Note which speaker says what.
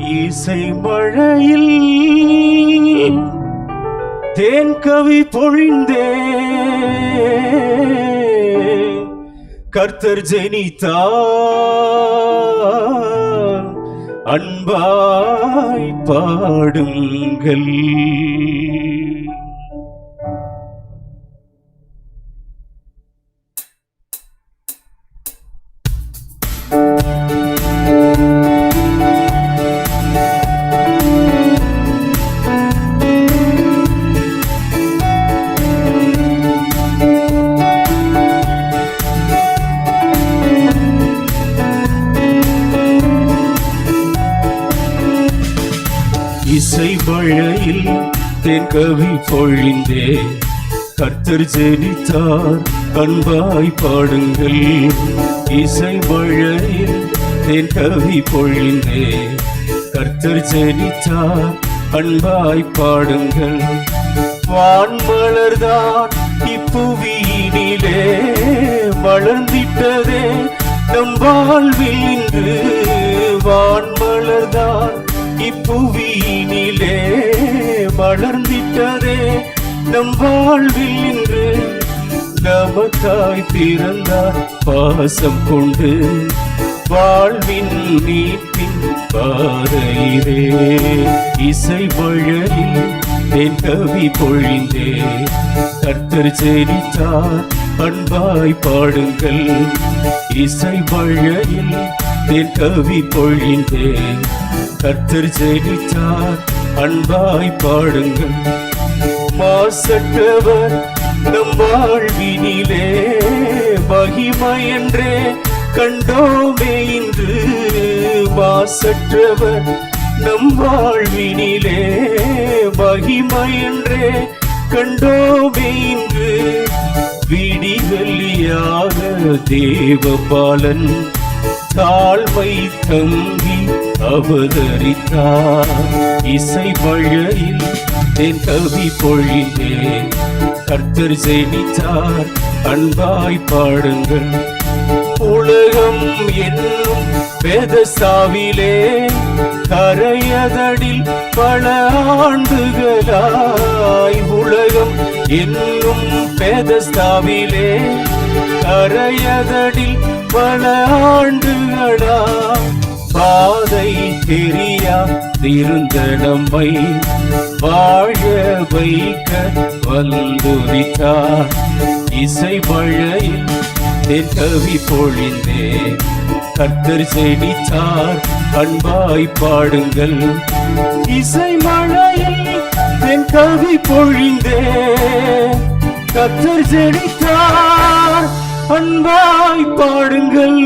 Speaker 1: இசை மழையில் தேன் கவி பொழிந்தே கர்த்தர் ஜெனித்தார் அன்பாய் பாடுங்கள். இசை மழையில் தேன் கவி பொழிந்தே கர்த்தர் ஜெனித்தார் அன்பாய் பாடுங்கள். இசை மழையில் தேன் கவி பொழிந்தே கர்த்தர் ஜெனித்தார் அன்பாய் பாடுங்கள். வான்மலர்தான் இப்புவியினிலே வளர்ந்திட்டதே நம் வாழ்வில் இன்று. வான்மலர்தான் இப்புவியினிலே வளர்ந்திட்டதே நம் வாழ்வில் இன்று. நமக்காய் பிறந்தார் பாசம் கொண்டு வாழ்வின் மீட்பின் பாதையிலே. இசை மழையில் தேன் கவி பொழிந்தே கர்த்தர் ஜெனித்தார் அன்பாய் பாடுங்கள். இசை மழையில் தேன் கவி பொழிந்தே கர்த்தர் ஜெனித்தார் அன்பாய் பாடுங்கள். மாசற்றவர் நம் வாழ்வினிலே மகிமை என்றே கண்டோமே இன்று. மாசற்றவர் நம் வாழ்வினிலே மகிமை என்றே கண்டோமே இன்று. விடிவெள்ளியாக தேவபாலன் தாழ்மை தங்கி அவதரித்தார். இசை மழையில் தேன் கவி பொழிந்தே கர்த்தர் ஜெனித்தார் அன்பாய் பாடுங்கள். உலகம் என்னும் வேதசாவிலே கரையதடில் பல ஆண்டுகளாய். உலகம் என்னும் வேதசாவிலே கரையதடில் பல ஆண்டுகளாய். பாதை தெரியாதிருந்த நம்மை வாழ வைக்க வந்துரித்தார். இசை மழையில் தேன் கவி பொழிந்தே கர்த்தர் ஜெனித்தார் அன்பாய் பாடுங்கள். இசை மழையில் தேன் கவி பொழிந்தே கர்த்தர் ஜெனித்தார் அன்பாய் பாடுங்கள்.